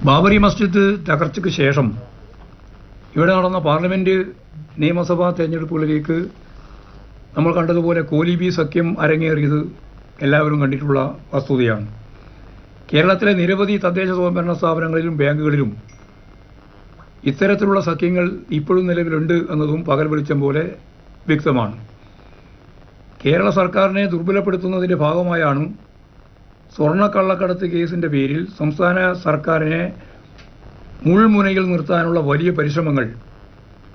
ബാബറി മസ്ജിദ് തകർച്ചയ്ക്ക് ശേഷം ഇവിടെ നടന്ന പാർലമെൻറ്റ് നിയമസഭാ തെരഞ്ഞെടുപ്പുകളിലേക്ക് നമ്മൾ കണ്ടതുപോലെ കോലീബി സഖ്യം അരങ്ങേറിയത് എല്ലാവരും കണ്ടിട്ടുള്ള വസ്തുതയാണ്. കേരളത്തിലെ നിരവധി തദ്ദേശ സ്വയംഭരണ സ്ഥാപനങ്ങളിലും ബാങ്കുകളിലും ഇത്തരത്തിലുള്ള സഖ്യങ്ങൾ ഇപ്പോഴും നിലവിലുണ്ട് എന്നതും പകൽ വെളിച്ചം പോലെ വ്യക്തമാണ്. കേരള സർക്കാരിനെ ദുർബലപ്പെടുത്തുന്നതിൻ്റെ ഭാഗമായാണ് സ്വർണ്ണക്കള്ളക്കടത്ത് കേസിൻ്റെ പേരിൽ സംസ്ഥാന സർക്കാരിനെ മുൾമുനയിൽ നിർത്താനുള്ള വലിയ പരിശ്രമങ്ങൾ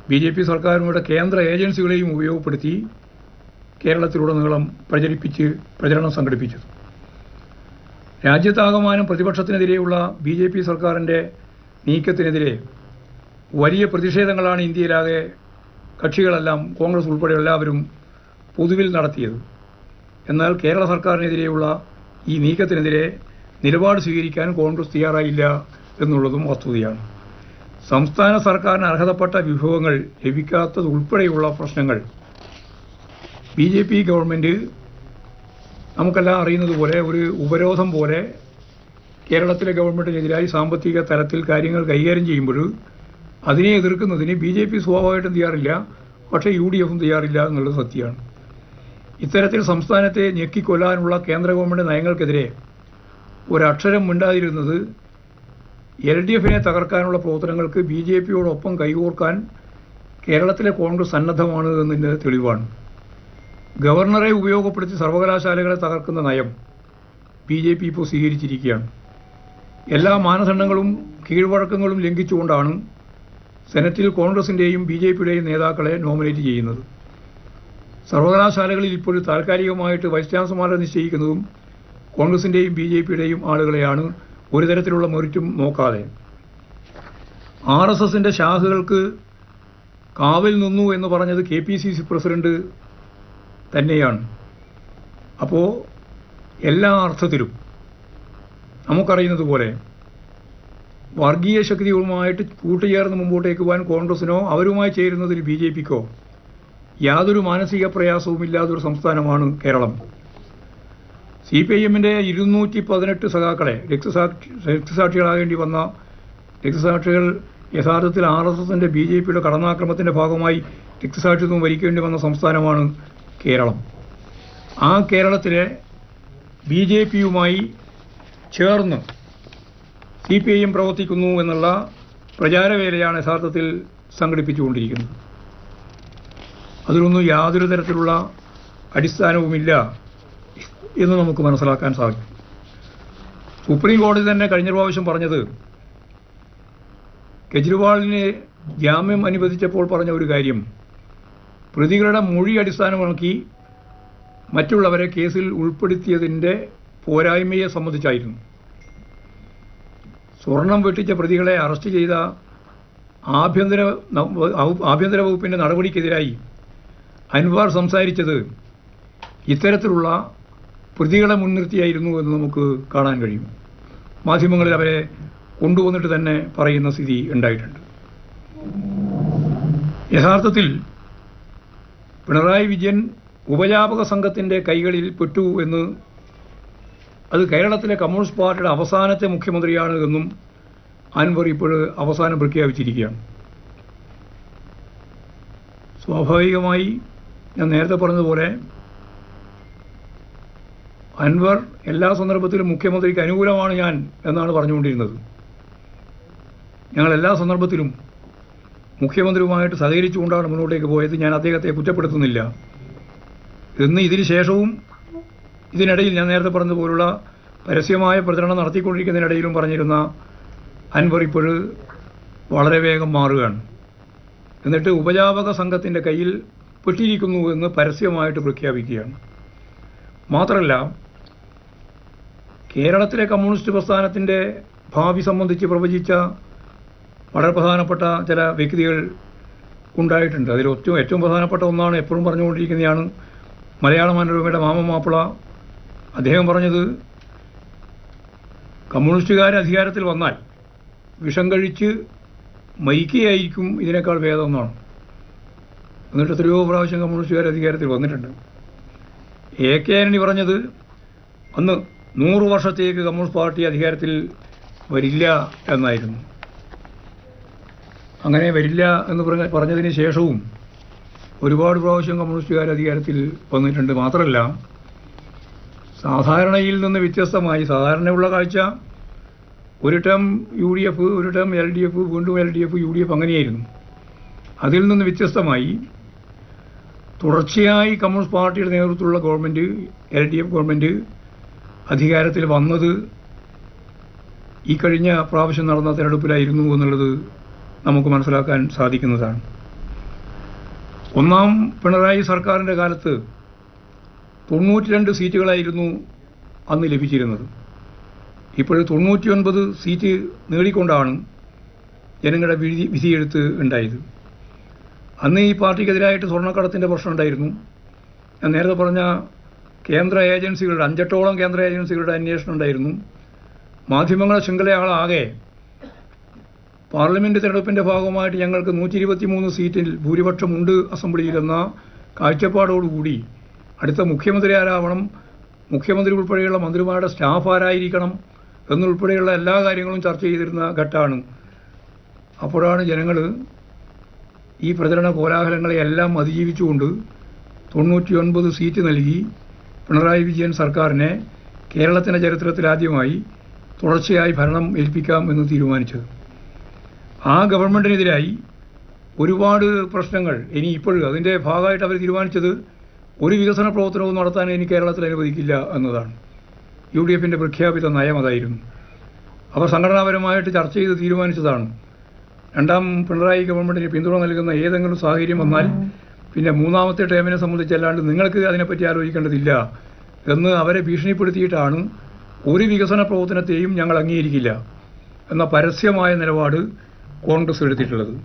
BJP സർക്കാരിനുടെ കേന്ദ്ര ഏജൻസികളെയും ഉപയോഗപ്പെടുത്തി കേരളത്തിലുടനീളം പ്രചരണം സംഘടിപ്പിച്ചത്. രാജ്യത്താകമാനം പ്രതിപക്ഷത്തിനെതിരെയുള്ള BJP സർക്കാരിൻ്റെ നീക്കത്തിനെതിരെ വലിയ പ്രതിഷേധങ്ങളാണ് ഇന്ത്യയിലാകെ കക്ഷികളെല്ലാം, കോൺഗ്രസ് ഉൾപ്പെടെ എല്ലാവരും പൊതുവിൽ നടത്തിയത്. എന്നാൽ കേരള സർക്കാരിനെതിരെയുള്ള ഈ നീക്കത്തിനെതിരെ നിലപാട് സ്വീകരിക്കാൻ കോൺഗ്രസ് തയ്യാറായില്ല എന്നുള്ളതും വസ്തുതയാണ്. സംസ്ഥാന സർക്കാരിന് അർഹതപ്പെട്ട വിഭവങ്ങൾ ലഭിക്കാത്തതുൾപ്പെടെയുള്ള പ്രശ്നങ്ങൾ BJP ഗവൺമെൻറ് നമുക്കെല്ലാം അറിയുന്നതുപോലെ ഒരു ഉപരോധം പോലെ കേരളത്തിലെ ഗവൺമെൻറ്റിനെതിരായി സാമ്പത്തിക തലത്തിൽ കാര്യങ്ങൾ കൈകാര്യം ചെയ്യുമ്പോൾ അതിനെ എതിർക്കുന്നതിന് BJP സ്വാഭാവികമായിട്ടും തയ്യാറില്ല, പക്ഷേ UDFും തയ്യാറില്ല എന്നുള്ളത് സത്യമാണ്. ഇത്തരത്തിൽ സംസ്ഥാനത്തെ ഞെക്കിക്കൊല്ലാനുള്ള കേന്ദ്ര ഗവൺമെൻറ് നയങ്ങൾക്കെതിരെ ഒരക്ഷരം മിണ്ടാതിരുന്നത് LDFിനെ തകർക്കാനുള്ള പ്രവർത്തനങ്ങൾക്ക് BJPയോടൊപ്പം കൈകോർക്കാൻ കേരളത്തിലെ കോൺഗ്രസ് സന്നദ്ധമാണ് എന്നതിൻ്റെ തെളിവാണ്. ഗവർണറെ ഉപയോഗപ്പെടുത്തി സർവകലാശാലകളെ തകർക്കുന്ന നയം BJP ഇപ്പോൾ സ്വീകരിച്ചിരിക്കുകയാണ്. എല്ലാ മാനദണ്ഡങ്ങളും കീഴ്വഴക്കങ്ങളും ലംഘിച്ചുകൊണ്ടാണ് സെനറ്റിൽ കോൺഗ്രസിൻ്റെയും BJPയുടെയും നേതാക്കളെ നോമിനേറ്റ് ചെയ്യുന്നത്. സർവകലാശാലകളിൽ ഇപ്പോൾ താൽക്കാലികമായിട്ട് വൈസ് ചാൻസലർമാരെ നിശ്ചയിക്കുന്നതും കോൺഗ്രസിൻ്റെയും BJPയുടെയും ആളുകളെയാണ്, ഒരു തരത്തിലുള്ള മെറിറ്റും നോക്കാതെ. RSSൻ്റെ ശാഖകൾക്ക് കാവൽ നിന്നു എന്ന് പറഞ്ഞത് KPCC പ്രസിഡന്റ് തന്നെയാണ്. അപ്പോൾ എല്ലാ അർത്ഥത്തിലും നമുക്കറിയുന്നതുപോലെ വർഗീയ ശക്തികളുമായിട്ട് കൂട്ടുചേർന്ന് മുമ്പോട്ടേക്ക് പോകാൻ കോൺഗ്രസിനോ അവരുമായി ചേരുന്നതിൽ BJPക്കോ യാതൊരു മാനസിക പ്രയാസവുമില്ലാത്തൊരു സംസ്ഥാനമാണ് കേരളം. CPIMൻ്റെ 218 സഖാക്കളെ രക്തസാക്ഷികളാകേണ്ടി വന്ന രക്തസാക്ഷികൾ യഥാർത്ഥത്തിൽ RSSൻ്റെ BJPയുടെ കടന്നാക്രമത്തിൻ്റെ ഭാഗമായി രക്തസാക്ഷിത്വം വരിക്കേണ്ടി വന്ന സംസ്ഥാനമാണ് കേരളം. ആ കേരളത്തിലെ BJPയുമായി ചേർന്ന് CPIM പ്രവർത്തിക്കുന്നു എന്നുള്ള പ്രചാരവേലയാണ് യഥാർത്ഥത്തിൽ സംഘടിപ്പിച്ചുകൊണ്ടിരിക്കുന്നത്. അതിലൊന്നും യാതൊരു തരത്തിലുള്ള അടിസ്ഥാനവുമില്ല എന്ന് നമുക്ക് മനസ്സിലാക്കാൻ സാധിക്കും. സുപ്രീം കോടതി തന്നെ കഴിഞ്ഞ പ്രാവശ്യം പറഞ്ഞത്, കെജ്രിവാളിന് ജാമ്യം അനുവദിച്ചപ്പോൾ പറഞ്ഞ ഒരു കാര്യം, പ്രതികളുടെ മൊഴി അടിസ്ഥാനമാക്കി മറ്റുള്ളവരെ കേസിൽ ഉൾപ്പെടുത്തിയതിൻ്റെ പോരായ്മയെ സംബന്ധിച്ചായിരുന്നു. സ്വർണം വെട്ടിച്ച പ്രതികളെ അറസ്റ്റ് ചെയ്ത ആഭ്യന്തര വകുപ്പിൻ്റെ നടപടിക്കെതിരായി അൻവാർ സംസാരിച്ചത് ഇത്തരത്തിലുള്ള പ്രതികളെ മുൻനിർത്തിയായിരുന്നു എന്ന് നമുക്ക് കാണാൻ കഴിയും. മാധ്യമങ്ങളിൽ അവരെ കൊണ്ടുവന്നിട്ട് തന്നെ പറയുന്ന സ്ഥിതി ഉണ്ടായിട്ടുണ്ട്. യഥാർത്ഥത്തിൽ പിണറായി വിജയൻ ഉപജാപക സംഘത്തിൻ്റെ കൈകളിൽ പെട്ടു എന്ന്, അത് കേരളത്തിലെ കമ്മ്യൂണിസ്റ്റ് പാർട്ടിയുടെ അവസാനത്തെ മുഖ്യമന്ത്രിയാണ് എന്നും അൻവർ ഇപ്പോൾ അവസാനം പ്രഖ്യാപിച്ചിരിക്കുകയാണ്. സ്വാഭാവികമായി ഞാൻ നേരത്തെ പറഞ്ഞതുപോലെ അൻവർ എല്ലാ സന്ദർഭത്തിലും മുഖ്യമന്ത്രിക്ക് അനുകൂലമാണ് ഞാൻ എന്നാണ് പറഞ്ഞുകൊണ്ടിരുന്നത്. ഞങ്ങൾ എല്ലാ സന്ദർഭത്തിലും മുഖ്യമന്ത്രിയുമായിട്ട് സഹകരിച്ചുകൊണ്ടാണ് മുന്നോട്ടേക്ക് പോയത്. ഞാൻ അദ്ദേഹത്തെ കുറ്റപ്പെടുത്തുന്നില്ല എന്ന് ഇതിന് ശേഷവും ഇതിനിടയിൽ ഞാൻ നേരത്തെ പറഞ്ഞതുപോലുള്ള പരസ്യമായ പ്രചരണം നടത്തിക്കൊണ്ടിരിക്കുന്നതിനിടയിലും പറഞ്ഞിരുന്ന അൻവർ ഇപ്പോൾ വളരെ വേഗം മാറുകയാണ്. എന്നിട്ട് ഉപജാപക സംഘത്തിൻ്റെ കയ്യിൽ പെട്ടിരിക്കുന്നു എന്ന് പരസ്യമായിട്ട് പ്രഖ്യാപിക്കുകയാണ്. മാത്രമല്ല, കേരളത്തിലെ കമ്മ്യൂണിസ്റ്റ് പ്രസ്ഥാനത്തിൻ്റെ ഭാവി സംബന്ധിച്ച് പ്രവചിച്ച വളരെ പ്രധാനപ്പെട്ട ചില വ്യക്തികൾ ഉണ്ടായിട്ടുണ്ട്. അതിൽ ഏറ്റവും പ്രധാനപ്പെട്ട ഒന്നാണ്, എപ്പോഴും പറഞ്ഞുകൊണ്ടിരിക്കുന്നതാണ്, മലയാള മനോരമയുടെ മാമൻ മാപ്പിള. അദ്ദേഹം പറഞ്ഞത്, കമ്മ്യൂണിസ്റ്റുകാർ അധികാരത്തിൽ വന്നാൽ വിഷം കഴിച്ച് മരിക്കുകയായിരിക്കും ഇതിനേക്കാൾ ഭേദം എന്നാണ്. എന്നിട്ട് എത്രയോ പ്രാവശ്യം കമ്മ്യൂണിസ്റ്റുകാർ അധികാരത്തിൽ വന്നിട്ടുണ്ട്. AK ആന്റണി പറഞ്ഞത്, അന്ന് 100 വർഷത്തേക്ക് കമ്മ്യൂണിസ്റ്റ് പാർട്ടി അധികാരത്തിൽ വരില്ല എന്നായിരുന്നു. അങ്ങനെ വരില്ല എന്ന് പറഞ്ഞതിന് ശേഷവും ഒരുപാട് പ്രാവശ്യം കമ്മ്യൂണിസ്റ്റുകാർ അധികാരത്തിൽ വന്നിട്ടുണ്ട്. മാത്രമല്ല, സാധാരണയിൽ നിന്ന് വ്യത്യസ്തമായി, സാധാരണയുള്ള കാഴ്ച ഒരു ടേം UDF, ഒരു ടേം LDF, വീണ്ടും LDF, UDF അങ്ങനെയായിരുന്നു. അതിൽ നിന്ന് വ്യത്യസ്തമായി തുടർച്ചയായി കമ്മ്യൂണിസ്റ്റ് പാർട്ടിയുടെ നേതൃത്വത്തിലുള്ള ഗവൺമെൻറ്, LDF ഗവൺമെൻറ് അധികാരത്തിൽ വന്നത് ഈ കഴിഞ്ഞ പ്രാവശ്യം നടന്ന തെരഞ്ഞെടുപ്പിലായിരുന്നു എന്നുള്ളത് നമുക്ക് മനസ്സിലാക്കാൻ സാധിക്കുന്നതാണ്. ഒന്നാം പിണറായി സർക്കാരിൻ്റെ കാലത്ത് 92 സീറ്റുകളായിരുന്നു അന്ന് ലഭിച്ചിരുന്നത്. ഇപ്പോൾ 99 സീറ്റ് നേടിക്കൊണ്ടാണ് ജനങ്ങളുടെ വിധിയെഴുത്ത് ഉണ്ടായത്. അന്ന് ഈ പാർട്ടിക്കെതിരായിട്ട് സ്വർണ്ണക്കടത്തിൻ്റെ പ്രശ്നം ഉണ്ടായിരുന്നു. ഞാൻ നേരത്തെ പറഞ്ഞ കേന്ദ്ര ഏജൻസികളുടെ 5-8ഓളം കേന്ദ്ര ഏജൻസികളുടെ അന്വേഷണം ഉണ്ടായിരുന്നു. മാധ്യമങ്ങളെ ശൃംഖലയാളാകെ പാർലമെൻറ്റ് തെരഞ്ഞെടുപ്പിൻ്റെ ഭാഗമായിട്ട് ഞങ്ങൾക്ക് 123 സീറ്റിൽ ഭൂരിപക്ഷമുണ്ട് അസംബ്ലിയിലെന്ന കാഴ്ചപ്പാടോടുകൂടി അടുത്ത മുഖ്യമന്ത്രി ആരാവണം, മുഖ്യമന്ത്രി ഉൾപ്പെടെയുള്ള മന്ത്രിമാരുടെ സ്റ്റാഫ് ആരായിരിക്കണം എന്നുൾപ്പെടെയുള്ള എല്ലാ കാര്യങ്ങളും ചർച്ച ചെയ്തിരുന്ന ഘട്ടമാണ്. അപ്പോഴാണ് ജനങ്ങൾ ഈ പ്രചരണ കോലാഹലങ്ങളെയെല്ലാം അതിജീവിച്ചുകൊണ്ട് 99 സീറ്റ് നൽകി പിണറായി വിജയൻ സർക്കാരിനെ കേരളത്തിൻ്റെ ചരിത്രത്തിലാദ്യമായി തുടർച്ചയായി ഭരണം ഏൽപ്പിക്കാം എന്ന് തീരുമാനിച്ചത്. ആ ഗവൺമെൻറ്റിനെതിരായി ഒരുപാട് പ്രശ്നങ്ങൾ ഇനി ഇപ്പോഴും അതിൻ്റെ ഭാഗമായിട്ട് അവർ തീരുമാനിച്ചത് ഒരു വികസന പ്രവർത്തനവും നടത്താൻ ഇനി കേരളത്തിൽ അനുവദിക്കില്ല എന്നതാണ്. UDFൻ്റെ പ്രഖ്യാപിത നയം അതായിരുന്നു. അവർ സംഘടനാപരമായിട്ട് ചർച്ച ചെയ്ത് തീരുമാനിച്ചതാണ്. രണ്ടാം പിണറായി ഗവൺമെൻറ്റിന് പിന്തുണ നൽകുന്ന ഏതെങ്കിലും സാഹചര്യം വന്നാൽ പിന്നെ മൂന്നാമത്തെ ടേമിനെ സംബന്ധിച്ചല്ലാണ്ട് നിങ്ങൾക്ക് അതിനെപ്പറ്റി ആലോചിക്കേണ്ടതില്ല എന്ന് അവരെ ഭീഷണിപ്പെടുത്തിയിട്ടാണ് ഒരു വികസന പ്രവർത്തനത്തെയും ഞങ്ങൾ അംഗീകരിക്കില്ല എന്ന പരസ്യമായ നിലപാട് കോൺഗ്രസ് എടുത്തിട്ടുള്ളത്.